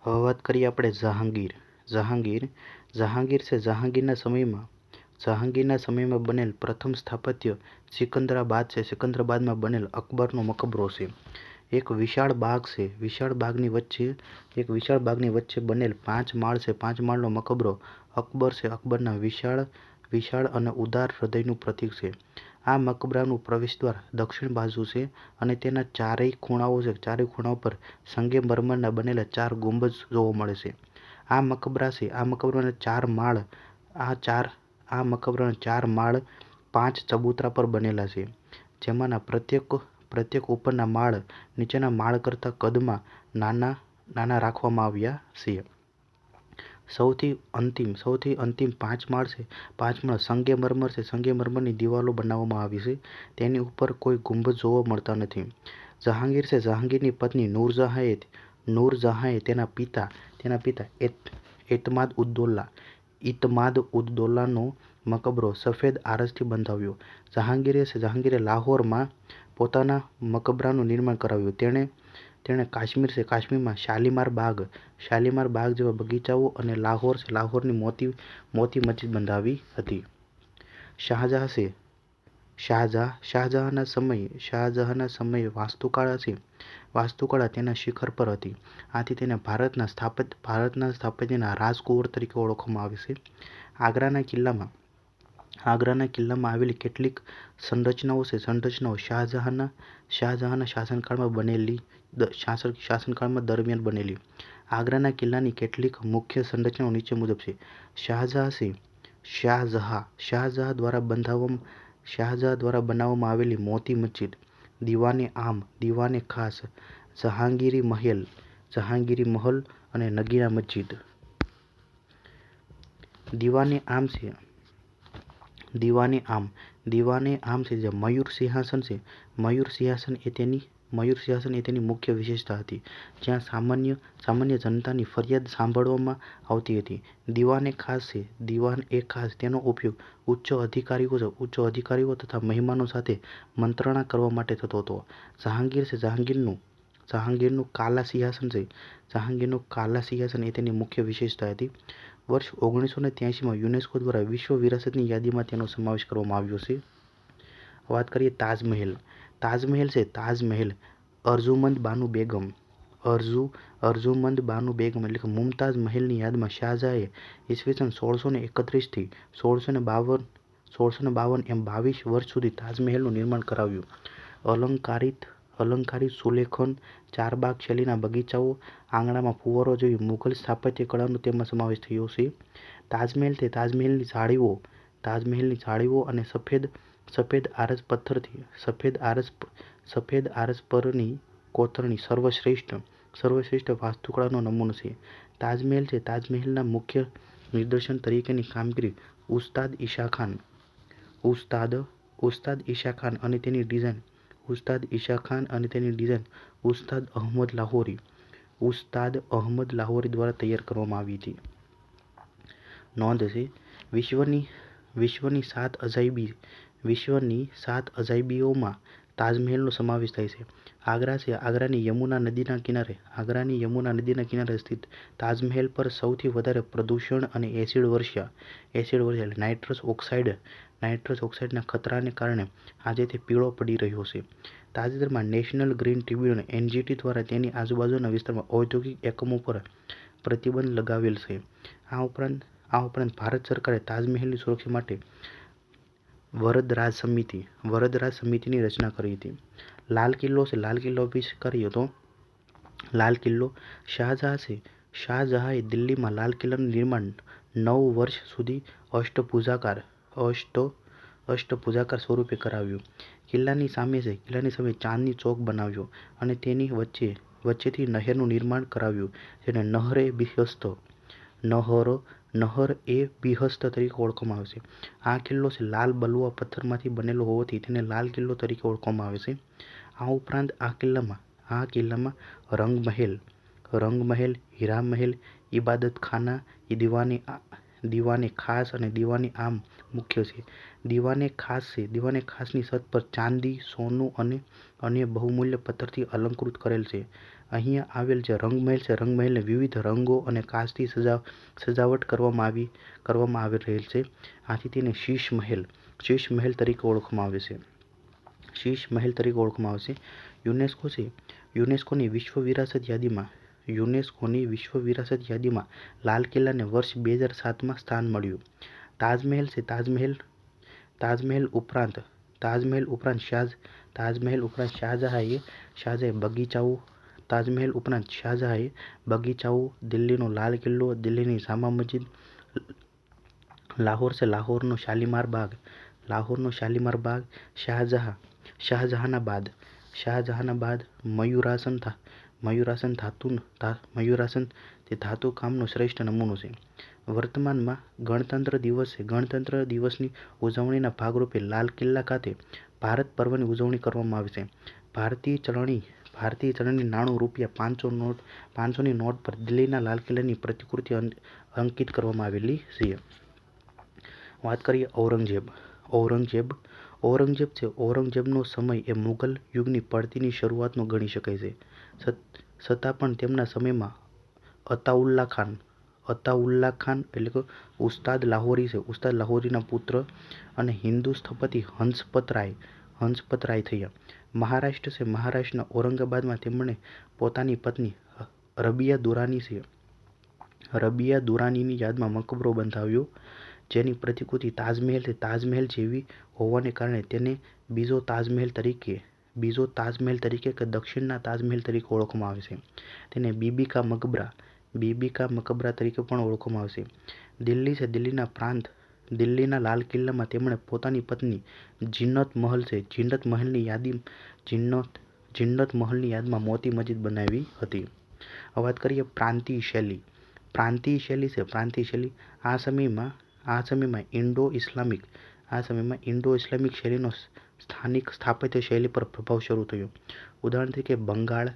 હવે વાત કરીએ આપણે જહાંગીર. જહાંગીર છે જહાંગીરના સમયમાં બનેલ પ્રથમ સ્થાપત્ય સિકંદરાબાદ છે. સિકંદરાબાદમાં બનેલ અકબરનો મકબરો છે. એક વિશાળ બાગની વચ્ચે બનેલ 5 માળ છે. 5 માળનો મકબરો અકબર છે. અકબરના વિશાળ અને ઉદાર હૃદયનું પ્રતીક છે. આ મકબરાનું પ્રવેશદ્વાર દક્ષિણ બાજુ છે અને તેના ચારેય ખૂણાઓ પર સંગેમરમરના બનેલા 4 ગુંબજ જોવા મળે છે. આ મકબરાના 4 માળ 5 ચબૂતરા પર બનેલા છે, જેમાંના પ્રત્યેક ઉપરના માળ નીચેના માળ કરતાં કદમાં નાના રાખવામાં આવ્યા છે. સૌથી અંતિમ 5 માળ છે. 5 માળ સંગેમરમર છે. સંગેમરમરની દિવાલો બનાવવામાં આવી છે. તેની ઉપર કોઈ ગુંબજ જોવા મળતા નથી. જહાંગીર છે. જહાંગીરની પત્ની નૂરજહાંએ તેના પિતા ઇતમાદ-ઉદ-દૌલાનો મકબરો સફેદ આરસથી બંધાવ્યો. જહાંગીરે લાહોરમાં પોતાના મકબરાનું નિર્માણ કરાવ્યું. તેણે કાશ્મીરમાં શાલીમાર બાગ જેવા બગીચાઓ અને લાહોરની મોતી મસ્જિદ બંધાવી હતી. શાહજહાંના સમયે વાસ્તુકળા તેના શિખર પર હતી. આથી તેને ભારતના સ્થાપત્યના રાજકુંવર તરીકે ઓળખવામાં આવે છે. આગ્રાના કિલ્લામાં આવેલી કેટલીક સંરચનાઓ શાહજહાંના શાસનકાળ દરમિયાન બનેલી. આગ્રાના કિલ્લાની કેટલીક મુખ્ય સંરચનાઓ નીચે મુજબ છે. શાહજહાં દ્વારા બનાવવામાં આવેલી મોતી મસ્જિદ, દીવાને ખાસ, જહાંગીરી મહલ અને નગીના મસ્જિદ. દીવાને આમ છે જે મયુર સિંહાસન છે. મયુર સિંહાસન એ તેની મુખ્ય વિશેષતા હતી, જ્યાં સામાન્ય જનતાની ફરિયાદ સાંભળવામાં આવતી હતી. દીવાન એ ખાસ તેનો ઉપયોગ ઉચ્ચ અધિકારીઓ તથા મહેમાનો સાથે મંત્રણા કરવા માટે થતો હતો. જહાંગીરનું કાલા સિંહાસન એ તેની મુખ્ય વિશેષતા હતી. વર્ષ 1983માં યુનેસ્કો દ્વારા વિશ્વ વિરાસતની યાદીમાં તેનો સમાવેશ કરવામાં આવ્યો છે. વાત કરીએ તાજમહેલ અર્જુમંદ બાનુ બેગમ એટલે કે મુમતાઝ મહેલની યાદમાં શાહજહાંએ ઈસવીસન 1631થી 1652 એમ 22 વર્ષ સુધી તાજમહેલનું નિર્માણ કરાવ્યું. અલંકારિત સુલેખન, ચારબાગ શૈલીના બગીચાઓ, આંગણામાં ફુવારો જેવી મુઘલ સ્થાપત્ય કળાનો તેમાં સમાવેશ થયો છે. તાજમહેલની જાળીઓ અને સફેદ આરસ પરની કોતરણી સર્વશ્રેષ્ઠ વાસ્તુકળાનો નમૂનો છે. તાજમહેલના મુખ્ય નિદર્શન તરીકેની કામગીરી ઉસ્તાદ ઈશા ખાન અને તેની ડિઝાઇન ઉસ્તાદ અહમદ લાહોરી દ્વારા તૈયાર કરવામાં આવી હતી. નોંધ છે, વિશ્વની 7 અજાયબીઓમાં તાજમહેલનો સમાવેશ થાય છે. આગ્રાની યમુના નદીના કિનારે સ્થિત તાજમહેલ પર સૌથી વધારે પ્રદૂષણ અને એસિડ વર્ષા એટલે નાઇટ્રસ ઓક્સાઇડના ખતરાને કારણે આજે તે પીળો પડી રહ્યો છે. તાજેતરમાં નેશનલ ગ્રીન ટ્રિબ્યુનલ (NGT) દ્વારા તેની આજુબાજુના વિસ્તારમાં ઔદ્યોગિક એકમો પર પ્રતિબંધ લગાવેલ છે. આ ઉપરાંત ભારત સરકારે તાજમહેલની સુરક્ષા માટે વરદરાજ સમિતિની રચના કરી હતી. લાલ કિલ્લો વિશે કરીએ તો શાહજહાંએ દિલ્હીમાં લાલ કિલ્લાનું નિર્માણ 9 વર્ષ સુધી અષ્ટભુજાકાર સ્વરૂપે કરાવ્યું. કિલ્લાની સામે ચાંદની ચોક બનાવ્યો અને તેની વચ્ચેથી નહેરનું નિર્માણ કરાવ્યું, જેને નહર-એ-બિહસ્ત તરીકે ઓળખવામાં આવે છે. આ કિલ્લો લાલ બલુઆ પથ્થરમાંથી બનેલો હોવાથી તેને લાલ કિલ્લો તરીકે ઓળખવામાં આવે છે. આ ઉપરાંત આ કિલ્લામાં રંગમહેલ, હીરામહેલ, ઇબાદતખાના, દીવાને ખાસ અને દીવાને આમ મુખ્ય છે. દીવાને ખાસની છત પર ચાંદી, સોનું અને અન્ય બહુમૂલ્ય પથ્થરથી અલંકૃત કરેલ છે અહીંયા આવેલ જે રંગમહેલ છે, રંગમહેલને વિવિધ રંગો અને કાચથી સજાવટ કરવામાં આવી રહેલ છે. આથી તેને શીશ મહેલ તરીકે ઓળખવામાં આવે છે. શીશ મહેલ તરીકે ઓળખવામાં આવે છે. યુનેસ્કોની વિશ્વ વિરાસત યાદીમાં લાલ કિલ્લાને વર્ષ 2007માં સ્થાન મળ્યું. તાજમહેલ છે. તાજમહેલ ઉપરાંત શાહજહાંએ બગીચાઓ, દિલ્હીનો લાલ કિલ્લો, દિલ્હીની જામા મસ્જિદ, લાહોર છે, લાહોરનો શાલીમાર બાગ, શાહજહાનાબાદ, મયુરાસન તે ધાતુ કામનો શ્રેષ્ઠ નમૂનો છે. વર્તમાનમાં ગણતંત્ર દિવસની ઉજવણીના ભાગરૂપે લાલ કિલ્લા ખાતે ભારત પર્વની ઉજવણી કરવામાં આવે છે. ભારતીય ચલણી નાણું ₹500ની નોટ પર દિલ્હીના લાલ કિલ્લાની પ્રતિકૃતિ અંકિત કરવામાં આવેલી છે. વાત કરીએ ઔરંગઝેબનો સમય એ મુઘલ યુગની પડતીની શરૂઆતનો ગણી શકાય છે. છતાં પણ તેમના સમયમાં અતાઉલ્લા ખાન એટલે કે ઉસ્તાદ લાહોરીના પુત્ર અને હિન્દુ સ્થપતિ હંસપત રાય થયા. મહારાષ્ટ્રના ઔરંગાબાદમાં તેમણે પોતાની પત્ની રબિયા દુરાનીની યાદમાં મકબરો બંધાવ્યો, જેની પ્રતિકૃતિ તાજમહેલ જેવી હોવાને કારણે તેને બીજો તાજમહેલ તરીકે કે દક્ષિણના તાજમહેલ તરીકે ઓળખવામાં આવે છે. તેને બીબી કા મકબરા તરીકે પણ ઓળખવામાં આવે છે. દિલ્હી છે. દિલ્હીના લાલ કિલ્લામાં તેમણે પોતાની પત્ની જીન્નત મહલની યાદમાં મોતી મસ્જિદ બનાવી હતી. વાત કરીએ પ્રાંતીય શૈલી. આ સમયમાં ઇન્ડો ઇસ્લામિક શૈલીનો સ્થાનિક સ્થાપત્ય શૈલી પર પ્રભાવ શરૂ થયો. ઉદાહરણ તરીકે બંગાળ,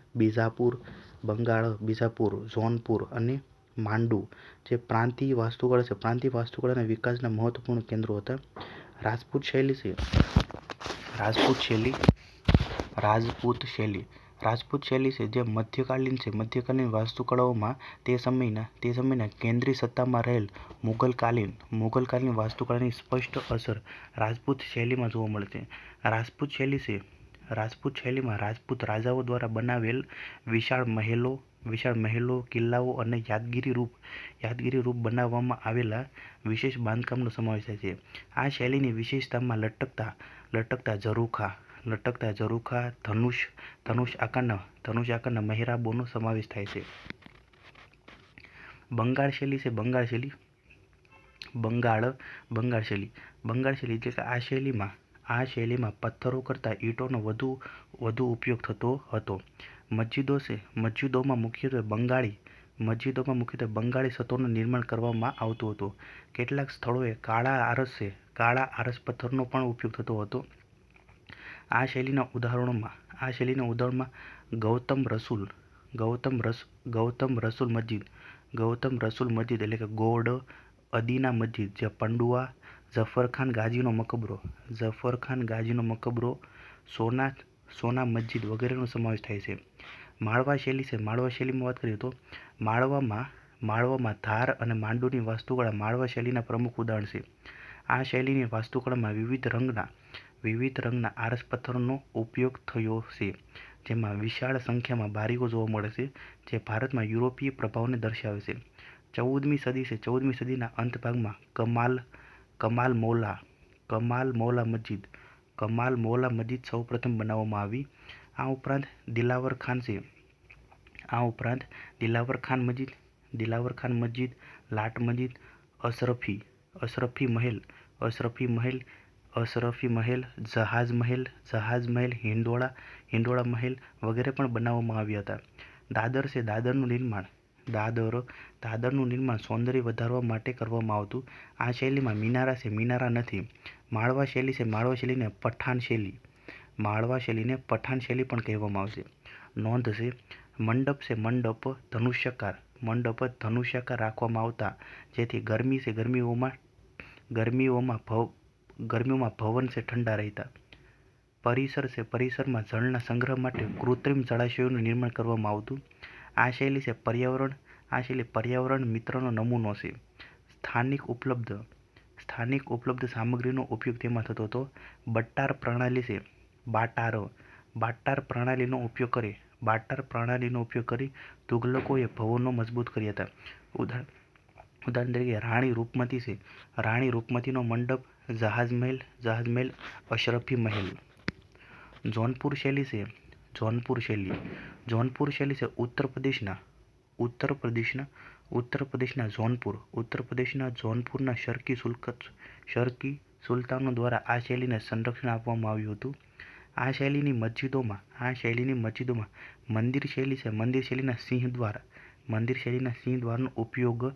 બીજાપુર, જોનપુર અને માંડુ જે પ્રાંતીય વાસ્તુકળાના વિકાસના મહત્વપૂર્ણ કેન્દ્રો હતા. રાજપૂત શૈલી છે જે મધ્યકાલીન વાસ્તુકળાઓમાં તે સમયના કેન્દ્રીય સત્તામાં રહેલ મુઘલકાલીન વાસ્તુકળાની સ્પષ્ટ અસર રાજપૂત શૈલીમાં જોવા મળે છે. રાજપૂત શૈલીમાં રાજપૂત રાજાઓ દ્વારા બનાવેલ વિશાળ મહેલો, કિલ્લાઓ અને યાદગીરી રૂપ બનાવવામાં આવેલા વિશેષ બાંધકામનો સમાવેશ થાય છે. આ શૈલીની વિશેષતામાં લટકતા ઝરૂખા, ધનુષ આકારના મહેરાબોનો સમાવેશ થાય છે. બંગાળ શૈલી છે. બંગાળ શૈલી એટલે કે આ શૈલીમાં પથ્થરો કરતાં ઈંટોનો વધુ ઉપયોગ થતો હતો. મસ્જિદોમાં મુખ્યત્વે બંગાળી છતોનું નિર્માણ કરવામાં આવતું હતું. કેટલાક સ્થળોએ કાળા આરસ પથ્થરનો પણ ઉપયોગ થતો હતો. આ શૈલીના ઉદાહરણોમાં ગૌતમ રસુલ મસ્જિદ એટલે કે ગોળ, અદીના મસ્જિદ જે પંડુઆ, ઝફર ખાન ગાજીનો મકબરો, સોના મસ્જિદ વગેરેનો સમાવેશ થાય છે. માળવા શૈલીમાં વાત કરીએ તો માળવામાં ધાર અને માંડુની વાસ્તુકળા માળવા શૈલીના પ્રમુખ ઉદાહરણ છે. આ શૈલીની વાસ્તુકળામાં વિવિધ રંગના આરસ પથ્થરનો ઉપયોગ થયો છે, જેમાં વિશાળ સંખ્યામાં બારીઓ જોવા મળે છે, જે ભારતમાં યુરોપીય પ્રભાવને દર્શાવે છે. 14મી સદીના અંત ભાગમાં કમાલ મૌલા મસ્જિદ સૌપ્રથમ બનાવવામાં આવી. આ ઉપરાંત દિલાવર ખાન મસ્જિદ, લાટ મસ્જિદ, અશરફી મહેલ, જહાજ મહેલ, હિંડોળા મહેલ વગેરે પણ બનાવવામાં આવ્યા હતા. દાદર છે. દાદરનું નિર્માણ સૌંદર્ય વધારવા માટે કરવામાં આવતું. આ શૈલીમાં મિનારા નથી. માળવા શૈલીને પઠાણ શૈલી પણ કહેવામાં આવે છે. નોંધ છે. મંડપ ધનુષ્યાકાર રાખવામાં આવતા, જેથી ગરમીઓમાં ભવન ઠંડા રહેતા. પરિસર છે, પરિસરમાં જળના સંગ્રહ માટે કૃત્રિમ જળાશયોનું નિર્માણ કરવામાં આવતું. આ શૈલી છે પર્યાવરણ મિત્રનો નમૂનો છે. સ્થાનિક ઉપલબ્ધ સામગ્રીનો ઉપયોગ તેમાં થતો હતો. બટ્ટાર પ્રણાલી છે, બાટાર પ્રણાલીનો ઉપયોગ કરી તુગલકોએ ભવનો મજબૂત કર્યા હતા. ઉદાહરણ તરીકે રાણી રૂપમતી છે, રાણી રૂપમતીનો મંડપ, જહાજમહેલ, અશરફી મહેલ. જૌનપુર શૈલી છે, ઉત્તર પ્રદેશના જૌનપુરના શર્કી સુલતાનો દ્વારા આ શૈલીને સંરક્ષણ આપવામાં આવ્યું હતું. આ શૈલીની મસ્જિદોમાં મંદિર શૈલીના સિંહ દ્વારનો ઉપયોગ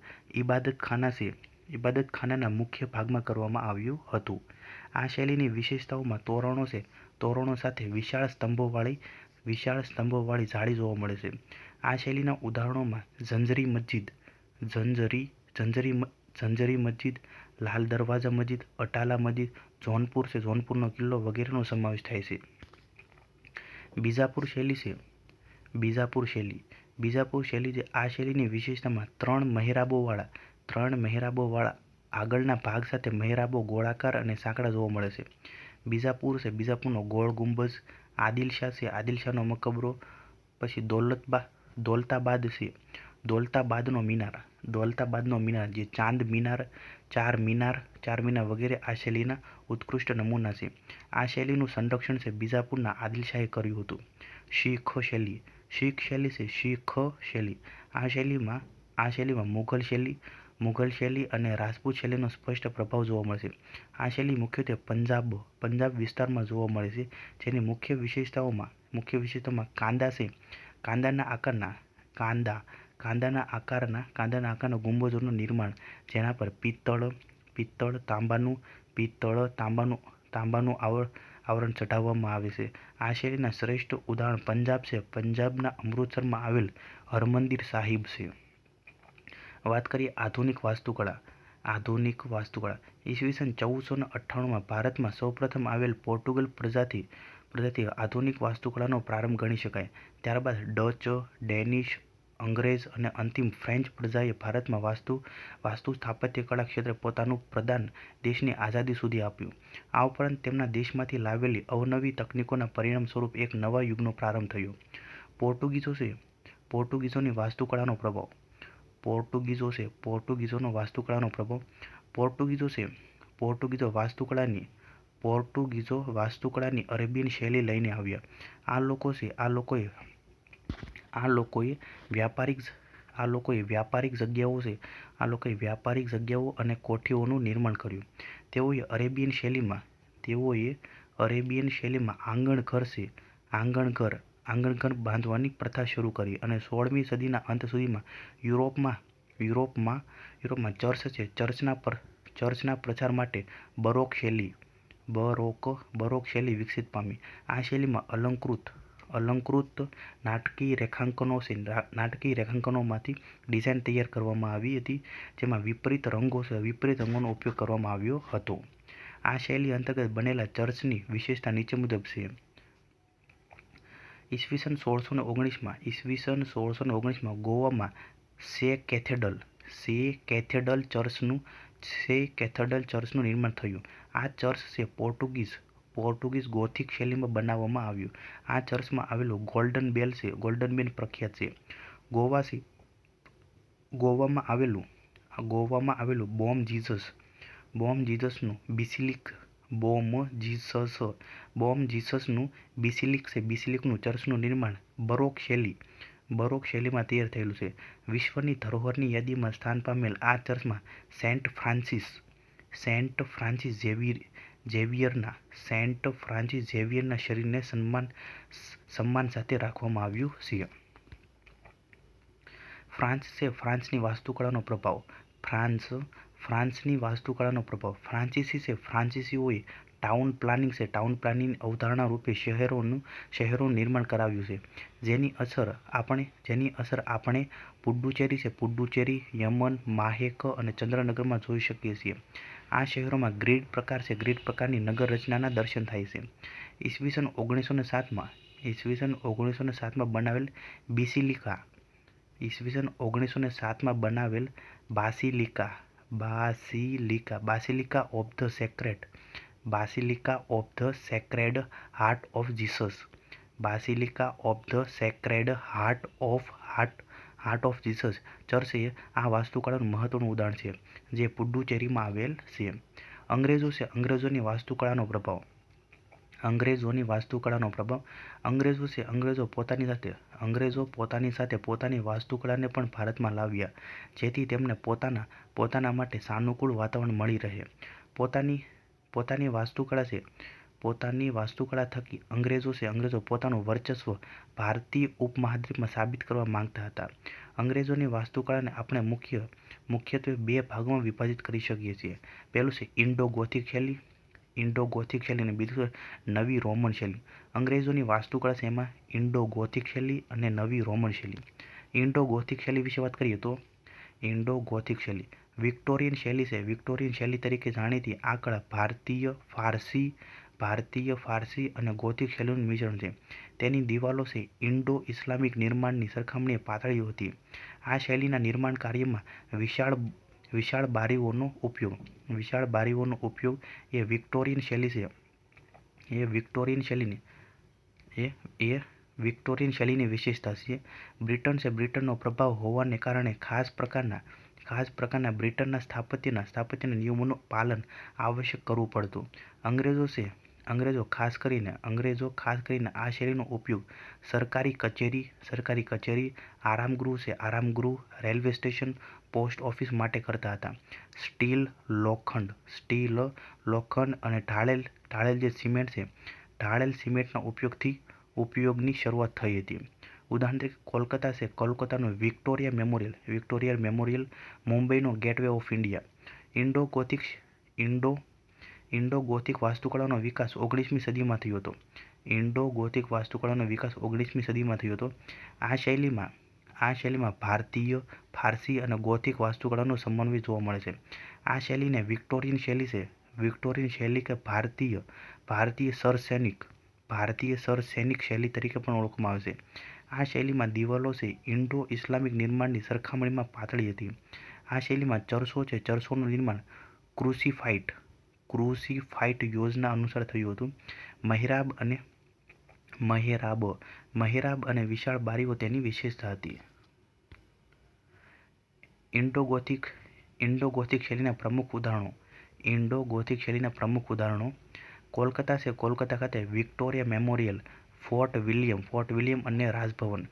ઇબાદતખાનાના મુખ્ય ભાગમાં કરવામાં આવ્યું હતું. આ શૈલીની વિશેષતાઓમાં તોરણો છે, તોરણો સાથે વિશાળ સ્તંભોવાળી જાળી જોવા મળે છે. આ શૈલીના ઉદાહરણોમાં ઝંઝરી મસ્જિદ, લાલ દરવાજા મસ્જિદ, અટાલા મસ્જિદ, જૌનપુરનો કિલ્લો વગેરેનો સમાવેશ થાય છે. બીજાપુર શૈલી છે. આ શૈલીની વિશેષતામાં ત્રણ મહેરાબોવાળા આગળના ભાગ સાથે મહેરાબો ગોળાકાર અને સાંકડા જોવા મળે છે. બીજાપુરનો ગોળ ગુંબજ, આદિલશાહનો મકબરો, પછી દૌલતાબાદનો મિનાર જે ચાર મિનાર વગેરે આ શૈલીના ઉત્કૃષ્ટ નમૂના છે. આ શૈલીનું સંરક્ષણ છે બીજાપુરના આદિલશાહે કર્યું હતું. શીખ શૈલી. આ શૈલીમાં મુઘલ શૈલી અને રાજપૂત શૈલીનો સ્પષ્ટ પ્રભાવ જોવા મળે છે. આ શૈલી મુખ્યત્વે પંજાબ વિસ્તારમાં જોવા મળે છે. જેની મુખ્ય વિશેષતાઓમાં કાંદા છે, કાંદાના આકારના ગુંબજોનું નિર્માણ, જેના પર પિત્તળ તાંબાનું આવરણ ચઢાવવામાં આવે છે. આ શૈલીના શ્રેષ્ઠ ઉદાહરણ પંજાબ છે. પંજાબના અમૃતસરમાં આવેલ હરમંદિર સાહિબ છે. વાત કરીએ આધુનિક વાસ્તુકળા. ઈસવીસન 1498માં ભારતમાં સૌપ્રથમ આવેલ પોર્ટુગલ પ્રજાથી આધુનિક વાસ્તુકળાનો પ્રારંભ ગણી શકાય. ત્યારબાદ ડચ, ડેનિશ, અંગ્રેજ અને અંતિમ ફ્રેન્ચ પ્રજાએ ભારતમાં વાસ્તુ સ્થાપત્યકળા ક્ષેત્રે પોતાનું પ્રદાન દેશની આઝાદી સુધી આપ્યું. આ ઉપરાંત તેમના દેશમાંથી લાવેલી અવનવી તકનીકોના પરિણામ સ્વરૂપ એક નવા યુગનો પ્રારંભ થયો. પોર્ટુગીઝોની વાસ્તુકળાનો પ્રભાવ. પોર્ટુગીઝો વાસ્તુકળાની અરેબિયન શૈલી લઈને આવ્યા. આ લોકોએ વ્યાપારિક જગ્યાઓ અને કોઠીઓનું નિર્માણ કર્યું. તેઓએ અરેબિયન શૈલીમાં આંગણઘર બાંધવાની પ્રથા શરૂ કરી અને 16મી સદીના અંત સુધીમાં યુરોપમાં ચર્ચના પ્રચાર માટે બરોક શૈલી વિકસિત પામી. આ શૈલીમાં અલંકૃત નાટકીય રેખાંકનોમાંથી ડિઝાઇન તૈયાર કરવામાં આવી હતી, જેમાં વિપરીત રંગોનો ઉપયોગ કરવામાં આવ્યો હતો. આ શૈલી અંતર્ગત બનેલા ચર્ચની વિશેષતા નીચે મુજબ છે. ઈસવીસન 1619માં ગોવામાં સે કેથેડ્રલ ચર્ચનું નિર્માણ થયું. આ ચર્ચ છે પોર્ટુગીઝ ગોથિક શૈલીમાં બનાવવામાં આવ્યું. આ ચર્ચમાં આવેલું ગોલ્ડન બેલ પ્રખ્યાત છે. ગોવામાં આવેલું બોમ જીસસનું બેસિલિકનું ચર્ચનું નિર્માણ બરોક શૈલીમાં તૈયાર થયેલું છે. વિશ્વની ધરોહરની યાદીમાં સ્થાન પામેલ આ ચર્ચમાં સેન્ટ ફ્રાન્સિસ ઝેવિયરના શરીરને સન્માન સાથે રાખવામાં આવ્યું છે. ફ્રાન્સની વાસ્તુકળાનો પ્રભાવ. ફ્રાન્સીસીઓએ ટાઉન પ્લાનિંગની અવધારણા રૂપે શહેરોનું નિર્માણ કરાવ્યું છે, જેની અસર આપણે પુડ્ડુચેરી, યમન, માહેક અને ચંદ્રનગરમાં જોઈ શકીએ છીએ. આ શહેરોમાં ગ્રીડ પ્રકારની નગર રચનાના દર્શન થાય છે. ઈસવીસન 1907માં બનાવેલ બેસિલિકા ઈસવીસન 1907માં બનાવેલ basilica of the sacred heart of Jesus church એ આ વાસ્તુકળાનું મહત્વનું ઉદાહરણ છે જે પુડુચેરીમાં આવેલ છે. અંગ્રેજોની વાસ્તુકળાનો પ્રભાવ. અંગ્રેજો પોતાની સાથે પોતાની વાસ્તુકળાને પણ ભારતમાં લાવ્યા, જેથી તેમને પોતાના માટે સાનુકૂળ વાતાવરણ મળી રહે. પોતાની વાસ્તુકળા થકી અંગ્રેજો પોતાનું વર્ચસ્વ ભારતીય ઉપમહાદ્વીપમાં સાબિત કરવા માંગતા હતા. અંગ્રેજોની વાસ્તુકળાને આપણે મુખ્યત્વે બે ભાગમાં વિભાજિત કરી શકીએ છીએ. પહેલું છે ઇન્ડો ગોથિક શૈલી અને બીજું છે નવી રોમન શૈલી. અંગ્રેજોની વાસ્તુકળા છે એમાં ઇન્ડો ગોથિક શૈલી અને નવી રોમન શૈલી. ઇન્ડો ગોથિક શૈલી વિશે વાત કરીએ તો ઇન્ડો ગોથિક શૈલી વિક્ટોરિયન શૈલી છે. વિક્ટોરિયન શૈલી તરીકે જાણીતી આ કળા ભારતીય ફારસી અને ગોથિક શૈલીનું મિશ્રણ છે. તેની દિવાલો છે ઇન્ડો ઇસ્લામિક નિર્માણની સરખામણીએ પાતળી હતી. આ શૈલીના નિર્માણ કાર્યમાં વિશાળ બારીઓનો ઉપયોગ એ વિક્ટોરિયન શૈલીની વિશેષતા છે. બ્રિટનનો પ્રભાવ હોવાને કારણે ખાસ પ્રકારના બ્રિટનના સ્થાપત્યના નિયમોનું પાલન આવશ્યક કરવું પડતું. અંગ્રેજો ખાસ કરીને આ શૈલીનો ઉપયોગ સરકારી કચેરી, આરામગૃહ, રેલવે સ્ટેશન, પોસ્ટ ઓફિસ માટે કરતા હતા. સ્ટીલ, લોખંડ અને ઢાળેલ જે સિમેન્ટ છે, ઢાળેલ સિમેન્ટના ઉપયોગની શરૂઆત થઈ હતી. ઉદાહરણ તરીકે કોલકાતાનું વિક્ટોરિયા મેમોરિયલ, મુંબઈનો gateway of India. Indo gothic વાસ્તુકળાનો વિકાસ 19મી સદીમાં થયો હતો. આ શૈલીમાં ભારતીય, ફારસી અને ગોથિક વાસ્તુકળાનો સમન્વય જોવા મળે છે. આ શૈલીને વિક્ટોરિયન શૈલી કે ભારતીય સર-સૈનિક શૈલી તરીકે પણ ઓળખવામાં આવે છે. આ શૈલીમાં દિવાલો છે ઇન્ડો ઇસ્લામિક નિર્માણની સરખામણીમાં પાતળી હતી. આ શૈલીમાં ચર્ચોનું નિર્માણ ક્રુસિફાઇડ યોજના અનુસાર થયું હતું. મહેરાબ અને વિશાળ બારીઓ તેની વિશેષતા હતી. ઇન્ડો ગોથિક શૈલીના પ્રમુખ ઉદાહરણો કોલકાતા ખાતે વિક્ટોરિયા મેમોરિયલ, ફોર્ટ વિલિયમ અને રાજભવન.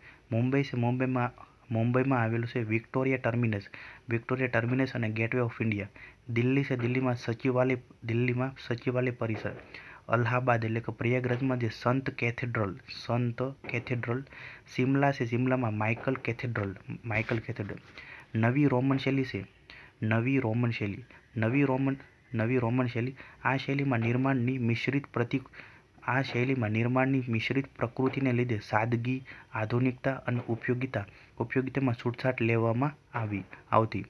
મુંબઈમાં આવેલું છે વિક્ટોરિયા ટર્મિનસ અને ગેટવે ઓફ ઇન્ડિયા. દિલ્હીમાં સચિવાલય પરિસર. અલ્હાબાદ પ્રયાગરાજમાં જે સંત કેથેડ્રલ. શિમલામાં માઇકલ કેથેડ્રલ. નવી રોમન શૈલી આ શૈલીમાં નિર્માણની મિશ્રિત પ્રકૃતિને લીધે સાદગી, આધુનિકતા અને ઉપયોગિતામાં છૂટછાટ લેવામાં આવતી.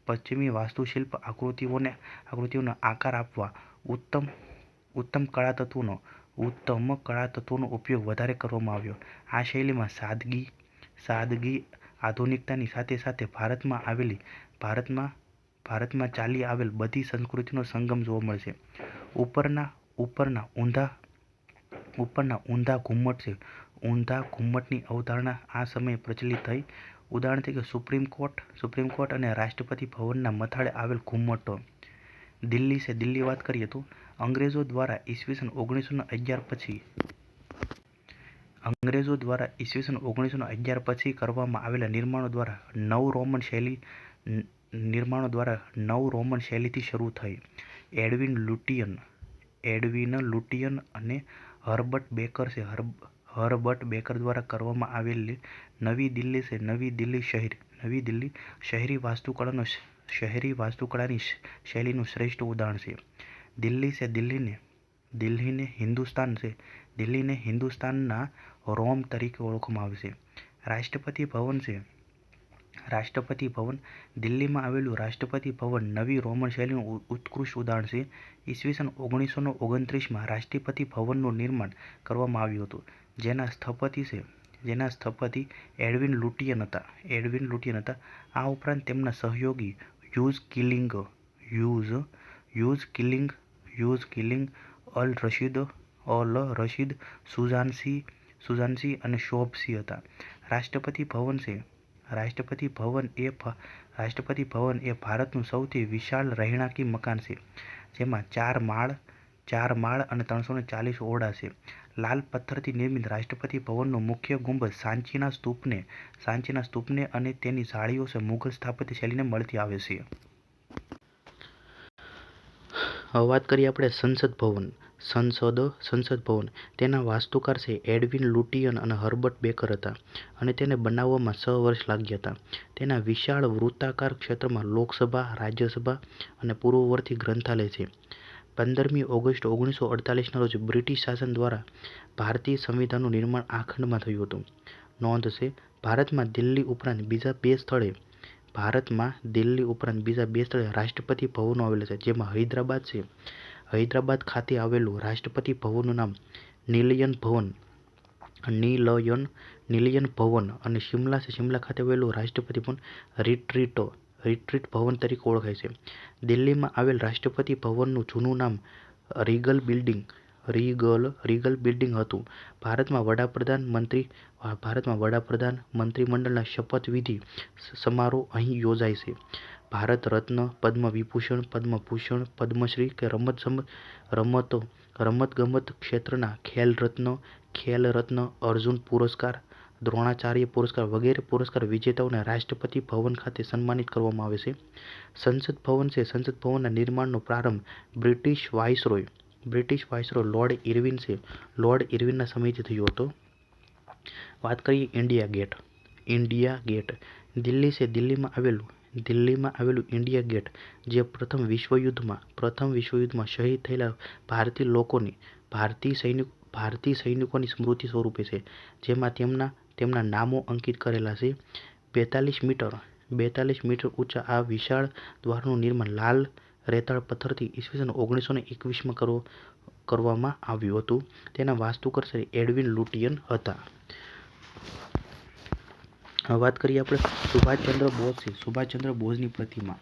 પશ્ચિમી વાસ્તુશિલ્પ આકૃતિઓને આકાર આપવા ઉત્તમ કળા તત્વોનો ઉપયોગ વધારે કરવામાં આવ્યો. આ શૈલીમાં સાદગી, આધુનિકતાની સાથે ભારતમાં ચાલી આવેલ બધી સંસ્કૃતિનો સંગમ જોવા મળે છે. ઉપરના ઊંધા ઘુમ્મટ છે. ઊંધા ઘુમ્મટની અવધારણા આ સમયે પ્રચલિત થઈ. ઉદાહરણ તરીકે સુપ્રીમ કોર્ટ અને રાષ્ટ્રપતિ ભવનના મથાળે આવેલ ઘુમ્મટો. દિલ્હી વાત કરીએ તો અંગ્રેજો દ્વારા ઈસવીસન 1911 પછી કરવામાં આવેલા નિર્માણો દ્વારા નવ રોમન શૈલીથી શરૂ થઈ. એડવિન લુટિયન અને હર્બર્ટ બેકર દ્વારા કરવામાં આવેલી નવી દિલ્હી શહેરી વાસ્તુકળાની શૈલીનું શ્રેષ્ઠ ઉદાહરણ છે. દિલ્હીને હિન્દુસ્તાનના રોમ તરીકે ઓળખવામાં આવે છે. રાષ્ટ્રપતિ ભવન છે રાષ્ટ્રપતિ ભવન દિલ્હીમાં આવેલું રાષ્ટ્રપતિ ભવન નવી રોમન શૈલીનું ઉત્કૃષ્ટ ઉદાહરણ છે. ઈસવીસન 1929માં રાષ્ટ્રપતિ ભવનનું નિર્માણ કરવામાં આવ્યું હતું, જેના સ્થપતિ એડવિન લુટિયન હતા. આ ઉપરાંત તેમના સહયોગી હ્યુઝ કિલિંગ, અલ રશીદ, સુઝાનસી અને શોબ્સી હતા. રાષ્ટ્રપતિ ભવન એ ભારતનું સૌથી વિશાળ રહેણાંકી મકાન છે, જેમાં 4 માળ અને 340 ઓરડા છે. લાલ પથ્થરથી નિર્મિત રાષ્ટ્રપતિ ભવનનો મુખ્ય ગુંબજ સાંચીના સ્તૂપને અને તેની જાળીઓ મુઘલ સ્થાપત્ય શૈલીને મળતી આવે છે. હવે વાત કરીએ આપણે સંસદ ભવન. તેના વાસ્તુકાર છે એડવિન લુટિયન અને હર્બર્ટ બેકર હતા, અને તેને બનાવવામાં 6 વર્ષ લાગ્યા હતા. તેના વિશાળ વૃત્તાકાર ક્ષેત્રમાં લોકસભા, રાજ્યસભા અને પૂર્વવર્તી ગ્રંથાલય છે. 15મી ઓગસ્ટ 1948ના રોજ બ્રિટિશ શાસન દ્વારા ભારતીય સંવિધાનનું નિર્માણ આ ખંડમાં થયું હતું. નોંધ છે, ભારતમાં દિલ્હી ઉપરાંત બીજા બે સ્થળે રાષ્ટ્રપતિ ભવનો આવેલા છે, જેમાં હૈદરાબાદ ખાતે આવેલું રાષ્ટ્રપતિ ભવનનું નામ નિલયન ભવન અને શિમલા ખાતે આવેલું રાષ્ટ્રપતિ ભવન રિટ્રીટ ભવન તરીકે ઓળખાય છે. દિલ્હીમાં આવેલ રાષ્ટ્રપતિ ભવનનું જૂનું નામ રીગલ બિલ્ડિંગ હતું. ભારતમાં વડાપ્રધાન મંત્રીમંડળના શપથવિધિ સમારોહ અહીં યોજાય છે. ભારત રત્ન, પદ્મ વિભૂષણ, પદ્મભૂષણ, પદ્મશ્રી કે રમતગમત ક્ષેત્રના ખેલ રત્ન, અર્જુન પુરસ્કાર, દ્રોણાચાર્ય પુરસ્કાર વગેરે પુરસ્કાર વિજેતાઓને રાષ્ટ્રપતિ ભવન ખાતે સન્માનિત કરવામાં આવે છે. સંસદ ભવનના નિર્માણનો પ્રારંભ બ્રિટિશ વાઇસરોય લોર્ડ ઇરવિનના સમયથી થયો હતો. વાત કરીએ ઇન્ડિયા ગેટ. દિલ્હીમાં આવેલું ઇન્ડિયા ગેટ, જે પ્રથમ વિશ્વયુદ્ધમાં શહીદ થયેલા ભારતીય સૈનિકોની સ્મૃતિ સ્વરૂપે છે, જેમાં તેમના નામો અંકિત કરેલા છે. 42 મીટર ઊંચા આ વિશાળ દ્વારનું નિર્માણ લાલ રેતાળ પથ્થરથી ઈસવીસન 1921માં કરવામાં આવ્યું હતું. તેના વાસ્તુકાર એડવિન લુટિયન હતા. હવે વાત કરીએ આપણે સુભાષચંદ્ર બોઝની પ્રતિમા.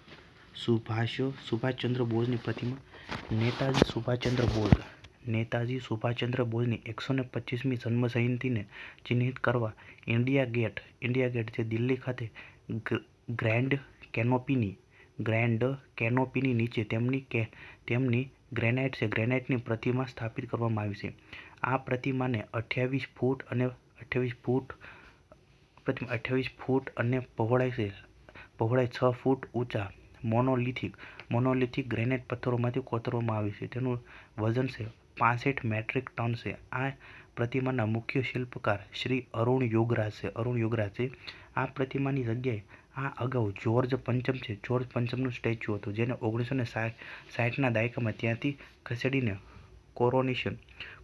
નેતાજી સુભાષચંદ્ર બોઝની 125મી જન્મજયંતિને ચિહ્નિત કરવા ઇન્ડિયા ગેટ, જે દિલ્હી ખાતે ગ્રેન્ડ કેનોપીની નીચે તેમની ગ્રેનાઇટની પ્રતિમા સ્થાપિત કરવામાં આવી છે. આ પ્રતિમાને 28 ફૂટ અને પહોળાઈ 6 ફૂટ ઊંચા મોનોલિથિક ગ્રેનાઇટ પથ્થરોમાંથી કોતરવામાં આવી છે. તેનું વજન 65 મેટ્રિક ટન છે. આ પ્રતિમાના મુખ્ય શિલ્પકાર શ્રી અરુણ યોગરાજ છે. આ પ્રતિમાની જગ્યાએ અગાઉ જ્યોર્જ પંચમનું સ્ટેચ્યુ હતું, જેને 1960ના દાયકામાં ત્યાંથી ખસેડીને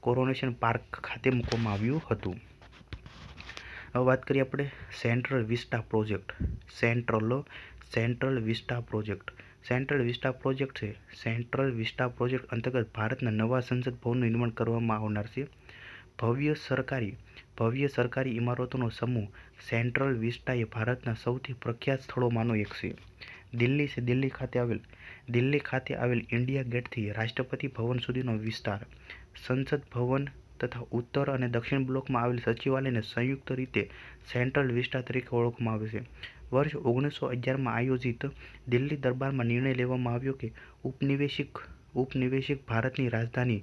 કોરોનેશન પાર્ક ખાતે મૂકવામાં આવ્યું હતું. હવે વાત કરીએ આપણે સેન્ટ્રલ વિસ્ટા પ્રોજેક્ટ અંતર્ગત ભારતના નવા સંસદ ભવનનું નિર્માણ કરવામાં આવનાર છે. ભવ્ય સરકારી ઇમારતોનો સમૂહ સેન્ટ્રલ વિસ્ટા એ ભારતના સૌથી પ્રખ્યાત સ્થળોમાંનો એક છે. દિલ્હી ખાતે આવેલ ઇન્ડિયા ગેટથી રાષ્ટ્રપતિ ભવન સુધીનો વિસ્તાર, સંસદ ભવન તથા ઉત્તર અને દક્ષિણ બ્લોકમાં આવેલ સચિવાલયને સંયુક્ત રીતે સેન્ટ્રલ વિસ્ટા તરીકે ઓળખવામાં આવે છે. વર્ષ 1911માં આયોજિત દિલ્હી દરબારમાં નિર્ણય લેવામાં આવ્યો કે ઉપનિવેશિક ભારતની રાજધાની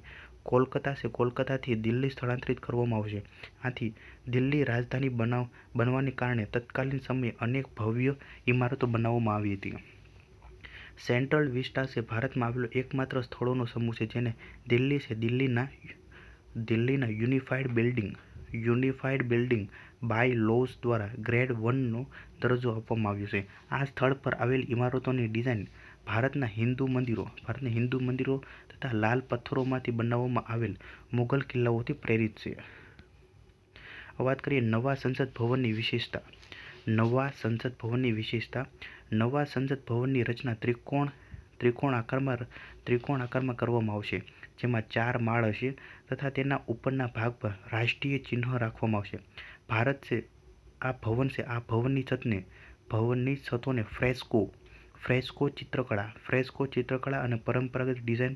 કોલકાતાથી દિલ્હી સ્થળાંતરિત કરવામાં આવશે. આથી દિલ્હી રાજધાની બનવાને કારણે તત્કાલીન સમયે અનેક ભવ્ય ઇમારતો બનાવવામાં આવી હતી. સેન્ટ્રલ વિસ્ટા ભારતમાં આવેલો એકમાત્ર સ્થળોનો સમૂહ છે જેને દિલ્હીના યુનિફાઇડ બિલ્ડિંગ બાય લોઝ દ્વારા ગ્રેડ 1નો દરજ્જો આપવામાં આવ્યો છે. આ સ્થળ પર આવેલી ઇમારતોની ડિઝાઇન ભારતના હિન્દુ મંદિરો તથા લાલ પથ્થરોમાંથી બનાવવામાં આવેલ મુઘલ કિલ્લાઓથી પ્રેરિત છે. વાત કરીએ નવા સંસદ ભવનની વિશેષતા. નવા સંસદ ભવનની વિશેષતા. નવા સંસદ ભવનની રચના ત્રિકોણ આકારમાં કરવામાં આવશે, જેમાં 4 માળ હશે તથા તેના ઉપરના ભાગ પર રાષ્ટ્રીય ચિહ્ન રાખવામાં આવશે. ભારત છે આ ભવનની છતોને ફ્રેસ્કો ચિત્રકળા અને પરંપરાગત ડિઝાઇન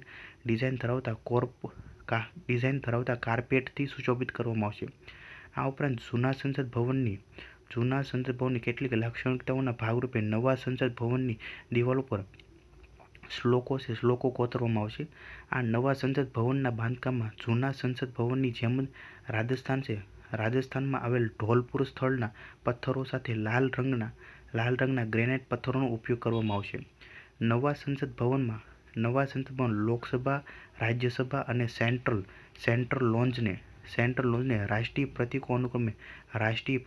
ધરાવતા કાર્પેટથી સુશોભિત કરવામાં આવશે. આ ઉપરાંત જૂના સંસદ ભવનની કેટલીક લાક્ષણિકતાઓના ભાગરૂપે નવા સંસદ ભવનની દિવાલો પર શ્લોકો કોતરવામાં આવશે. આ નવા સંસદ ભવનના બાંધકામમાં જૂના સંસદ ભવનની જેમ જ રાજસ્થાનમાં આવેલ ધોલપુર સ્થળના પથ્થરો સાથે લાલ રંગના ગ્રેનાઇટ પથ્થરોનો ઉપયોગ કરવામાં આવશે. નવા સંસદ ભવન લોકસભા, રાજ્યસભા અને સેન્ટ્રલ લોન્જને રાષ્ટ્રીય પ્રતીકો અનુક્રમે રાષ્ટ્રીય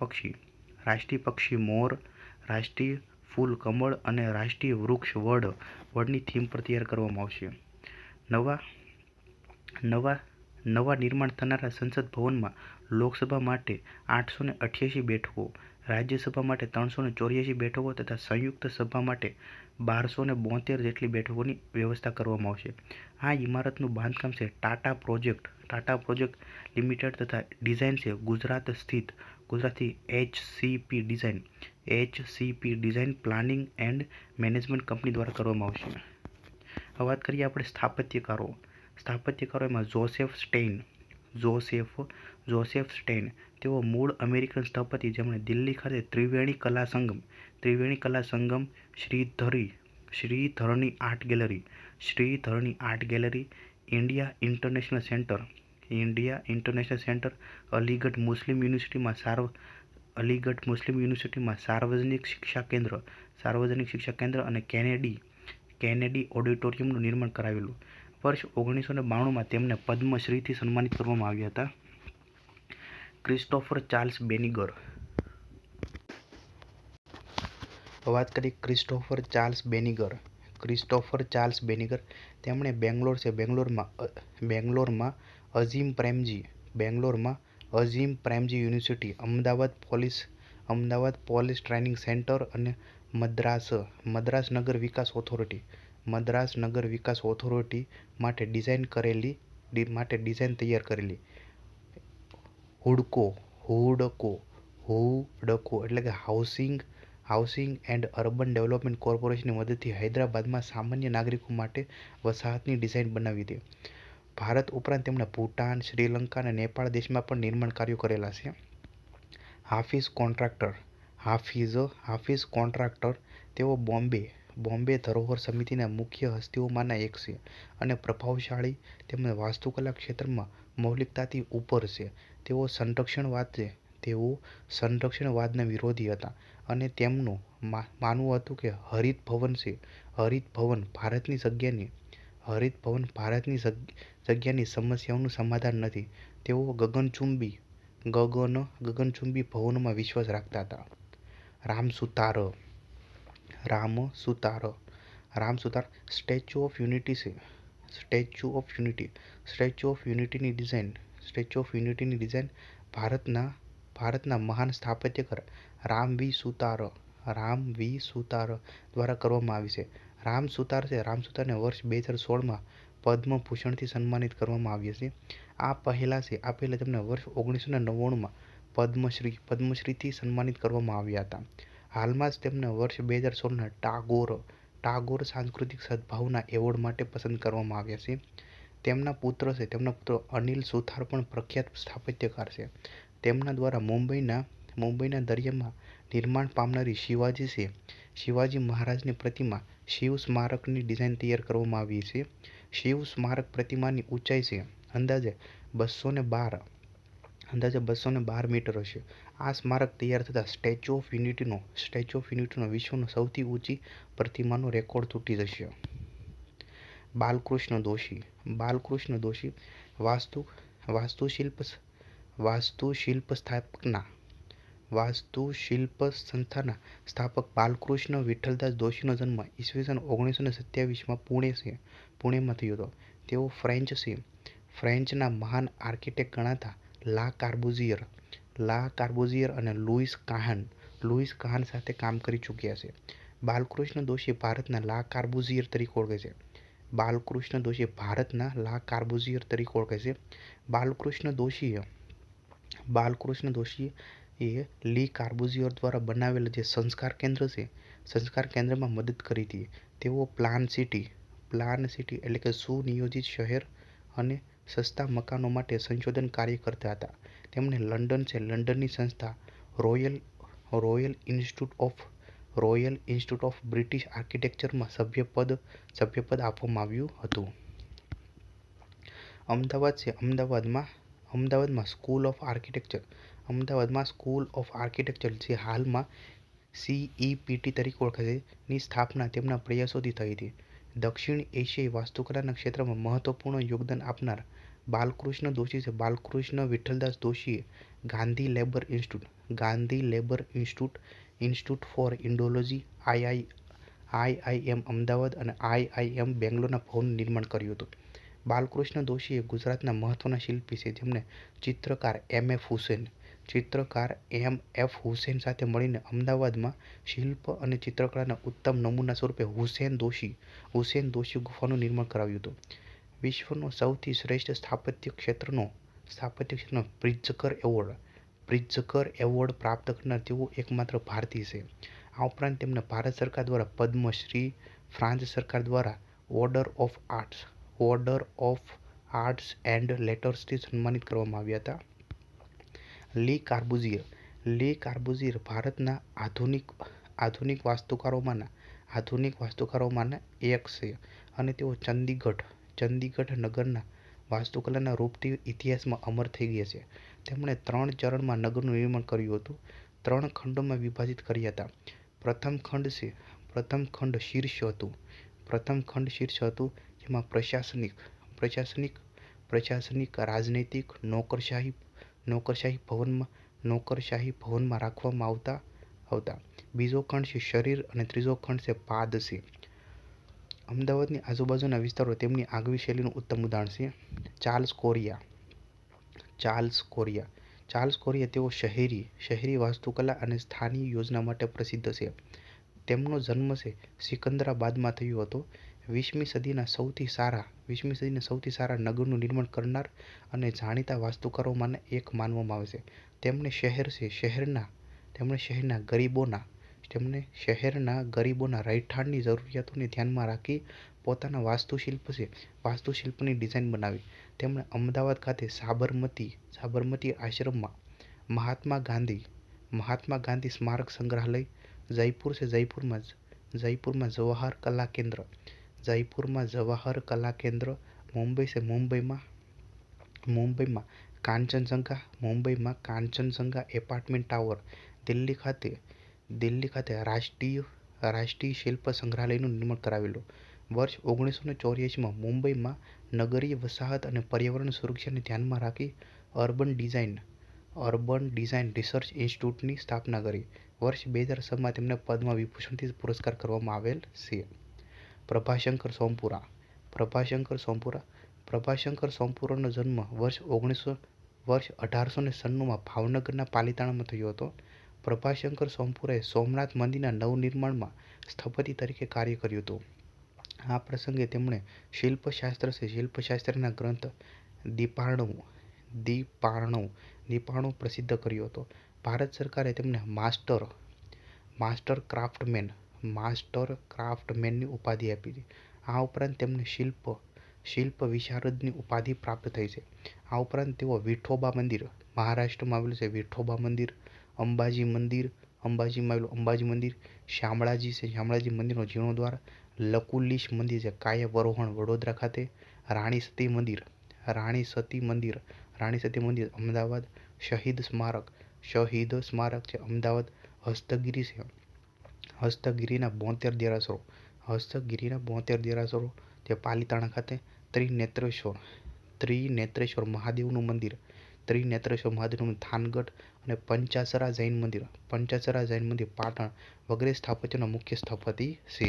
પક્ષી મોર, રાષ્ટ્રીય ફૂલ કમળ અને રાષ્ટ્રીય વૃક્ષ વડની થીમ પર તૈયાર કરવામાં આવશે. નવા નિર્માણ થનારા સંસદ ભવનમાં લોકસભા માટે 888 બેઠકો, રાજ્યસભા માટે 384 બેઠકો તથા સંયુક્ત સભા માટે 1272 જેટલી બેઠકોની વ્યવસ્થા કરવામાં આવશે. આ ઇમારતનું બાંધકામ છે ટાટા પ્રોજેક્ટ લિમિટેડ તથા ડિઝાઇન છે ગુજરાતથી HCP design planning and management company દ્વારા કરવામાં આવશે. હવે વાત કરીએ આપણે સ્થાપત્યકારો એમાં જોસેફ સ્ટેઇન. તેઓ મૂળ અમેરિકન સ્થપતિ જેમણે દિલ્હી ખાતે ત્રિવેણી કલા સંગમ, શ્રીધરની art gallery, India international centre, Aligarh Muslim યુનિવર્સિટીમાં સાર્વજનિક શિક્ષા કેન્દ્ર અને કેનેડી ઓડિટોરિયમનું નિર્માણ કરાવેલું. વર્ષ 1992માં તેમને પદ્મશ્રીથી સન્માનિત કરવામાં આવ્યા હતા. Christopher Charles Beninger. વાત કરીએ ક્રિસ્ટોફર ચાર્લ્સ બેનિગર. તેમણે બેંગ્લોરમાં Azim Premji university, Ahmedabad police training centre અને મદ્રાસ નગર વિકાસ ઓથોરિટી માટે ડિઝાઇન તૈયાર કરેલી. હુડકો એટલે કે હાઉસિંગ એન્ડ અર્બન ડેવલપમેન્ટ કોર્પોરેશનની મદદથી હૈદરાબાદમાં સામાન્ય નાગરિકો માટે વસાહતની ડિઝાઇન બનાવી હતી. ભારત ઉપરાંત તેમણે ભૂટાન, શ્રીલંકા અને નેપાળ દેશમાં પણ નિર્માણ કાર્યો કરેલા છે. હાફિઝ કોન્ટ્રાક્ટર. તેઓ બોમ્બે ધરોહર સમિતિના મુખ્ય હસ્તીઓમાંના એક છે અને પ્રભાવશાળી તેમજ વાસ્તુકલા ક્ષેત્રમાં મૌલિકતાથી ઉપર છે. તેઓ સંરક્ષણવાદના વિરોધી હતા અને તેમનું માનવું હતું કે હરિત ભવન ભારતની જગ્યાની સમસ્યાઓનું સમાધાન નથી. તેઓ ગગનચુંબી ભવનોમાં વિશ્વાસ રાખતા હતા. રામ સુતાર. સ્ટેચ્યુ ઓફ યુનિટીની ડિઝાઇન ભારતના મહાન સ્થાપત્યકાર રામ વી સુતાર દ્વારા કરવામાં આવી છે. રામ સુતારને વર્ષ 2016માં પદ્મભૂષણથી સન્માનિત કરવામાં આવ્યા છે. આ પહેલા તેમને વર્ષ 1999માં પદ્મશ્રીથી સન્માનિત કરવામાં આવ્યા હતા. હાલમાં જ તેમને વર્ષ 2016ના ટાગોર સાંસ્કૃતિક સદ્ભાવના એવોર્ડ માટે પસંદ કરવામાં આવ્યા છે. તેમના પુત્ર અનિલ સુથાર પણ પ્રખ્યાત સ્થાપત્યકાર છે. તેમના દ્વારા મુંબઈના દરિયામાં નિર્માણ પામનારી શિવાજી મહારાજની પ્રતિમા શિવ સ્મારકની ડિઝાઇન તૈયાર કરવામાં આવી છે. શિવ સ્મારક પ્રતિમાની ઊંચાઈ છે અંદાજે 212 મીટર હશે. આ સ્મારક તૈયાર થતાં સ્ટેચ્યુ ઓફ યુનિટીનો વિશ્વનો સૌથી ઊંચી પ્રતિમાનો રેકોર્ડ તૂટી જશે. બાલકૃષ્ણ દોશી. વાસ્તુશિલ્પ સંસ્થાના સ્થાપક બાલકૃષ્ણ વિઠ્ઠલદાસ દોશીનો જન્મ ઈસવીસન 1927માં પુણેમાં થયો હતો. તેઓ ફ્રેન્ચના મહાન આર્કિટેક્ટ ગણાતા લા કોર્બુઝિયર લા કાર્બુઝિયર અને લુઈસ કાહાન સાથે કામ કરી ચૂક્યા છે. બાલકૃષ્ણ દોશી ભારતના લા કાર્બુઝિયર તરીકે ઓળખે છે. બાલકૃષ્ણ દોશી ભારતના લા કાર્બુઝિયર તરીકે ઓળખે છે. બાલકૃષ્ણ દોશીએ લી કાર્બુઝિયર દ્વારા બનાવેલ જે સંસ્કાર કેન્દ્ર છે, સંસ્કાર કેન્દ્રમાં મદદ કરી હતી. તેઓ પ્લાન સિટી એટલે કે સુનિયોજિત શહેર અને સસ્તા મકાનો માટે સંશોધન કાર્ય કરતા હતા. તેમને લંડનની સંસ્થા રોયલ ઇન્સ્ટિટ્યૂટ ઓફ બ્રિટિશ આર્કિટેક્ચરમાં સભ્યપદ આપવામાં આવ્યું હતું. અમદાવાદમાં સ્કૂલ ઓફ આર્કિટેક્ચર જે હાલમાં CEPT તરીકે ઓળખાય છે, ની સ્થાપના તેમના પ્રયાસોથી થઈ હતી. દક્ષિણ એશિયાઈ વાસ્તુકલાના ક્ષેત્રમાં મહત્વપૂર્ણ યોગદાન આપનાર બાલકૃષ્ણ દોશી છે. બાલકૃષ્ણ વિઠ્ઠલદાસ દોશીએ Gandhi labour institute for Indology IIM Ahmedabad અને IIM બેંગ્લોરના ભવનનું નિર્માણ કર્યું હતું. બાલકૃષ્ણ દોશી ગુજરાતના મહત્વના શિલ્પી છે, જેમને ચિત્રકાર MF હુસૈન સાથે મળીને અમદાવાદમાં શિલ્પ અને ચિત્રકલાના ઉત્તમ નમૂના સ્વરૂપે હુસૈન દોશી ગુફાનું નિર્માણ કરાવ્યું હતું. વિશ્વનો સૌથી શ્રેષ્ઠ સ્થાપત્ય ક્ષેત્રનો પ્રિત્ઝકર એવોર્ડ પ્રાપ્ત કરનાર તેઓ એકમાત્ર ભારતીય છે. આ ઉપરાંત તેમને ભારત સરકાર દ્વારા પદ્મશ્રી, ફ્રાન્સ સરકાર દ્વારા ઓર્ડર ઓફ આર્ટ્સ એન્ડ લેટર્સથી સન્માનિત કરવામાં આવ્યા હતા. લી કાર્બુઝિયર ભારતના આધુનિક વાસ્તુકારોમાંના એક છે અને તેઓ ચંદીગઢ નગરના વાસ્તુકલાના રૂપથી ઇતિહાસમાં અમર થઈ ગયા છે. તેમણે 3 ચરણમાં નગરનું નિર્માણ કર્યું હતું, 3 ખંડોમાં વિભાજિત કર્યા હતા. પ્રથમ ખંડ શીર્ષ હતું, જેમાં પ્રશાસનિક, રાજનૈતિક, નોકરશાહી ભવનમાં રાખવામાં આવતા. બીજો ખંડ છે શરીર અને ત્રીજો ખંડ છે પાદ છે. અમદાવાદની આજુબાજુના વિસ્તારો તેમની આગવી શૈલીનું ઉત્તમ ઉદાહરણ છે. ચાર્લ્સ કોરિયા તેઓ શહેરી વાસ્તુકલા અને સ્થાનિક યોજના માટે પ્રસિદ્ધ છે. તેમનો જન્મ સિકંદરાબાદમાં થયો હતો. 20મી સદીના સૌથી સારા નગરનું નિર્માણ કરનાર અને જાણીતા વાસ્તુકારોમાંના એક માનવામાં આવે છે. તેમણે શહેરના ગરીબોના રહેઠાણની જરૂરિયાતોને ધ્યાનમાં રાખી પોતાના વાસ્તુશિલ્પની ડિઝાઇન બનાવી. તેમણે અમદાવાદ ખાતે સાબરમતી આશ્રમમાં મહાત્મા ગાંધી સ્મારક સંગ્રહાલય, જયપુરમાં જવાહર કલા કેન્દ્ર, મુંબઈમાં કાંચનજંઘા એપાર્ટમેન્ટ ટાવર, દિલ્હી ખાતે રાષ્ટ્રીય શિલ્પ સંગ્રહાલયનું નિર્માણ કરાવેલું. વર્ષ 1984માં મુંબઈમાં નગરીય વસાહત અને પર્યાવરણ સુરક્ષાને ધ્યાનમાં રાખી અર્બન ડિઝાઇન રિસર્ચ ઇન્સ્ટિટ્યૂટની સ્થાપના કરી. વર્ષ 2006માં તેમને પદ્મ વિભૂષણથી પુરસ્કાર કરવામાં આવેલ છે. પ્રભાશંકર સોમપુરાનો જન્મ વર્ષ 1896માં ભાવનગરના પાલિતાણામાં થયો હતો. પ્રભાશંકર સોમપુરાએ સોમનાથ મંદિરના નવનિર્માણમાં સ્થપતિ તરીકે કાર્ય કર્યું હતું. આ પ્રસંગે તેમણે શિલ્પશાસ્ત્રના ગ્રંથ દીપાણું પ્રસિદ્ધ કર્યો હતો. ભારત સરકારે તેમને માસ્ટર ક્રાફ્ટમેનની ઉપાધિ આપી છે. આ ઉપરાંત તેમને શિલ્પ વિશારદની ઉપાધિ પ્રાપ્ત થઈ છે. આ ઉપરાંત તેઓ વિઠોબા મંદિર, મહારાષ્ટ્રમાં આવેલું છે વિઠોબા મંદિર, અંબાજીમાં આવેલું અંબાજી મંદિર, શામળાજી મંદિરનો જીર્ણોદ્ધાર, લકુલિશ મંદિર છે કાયાવરોહણ વડોદરા ખાતે, રાણી સતી મંદિર અમદાવાદ, શહીદ સ્મારક છે અમદાવાદ, હસ્તગીરીના 72 દેરાસરો તે પાલિતાણા ખાતે, ત્રિનેત્રેશ્વર મહાદેવનું મંદિર થાનગઢ અને પંચાસરા જૈન મંદિર પાટણ વગેરે સ્થાપત્યના મુખ્ય સ્થપતિ છે.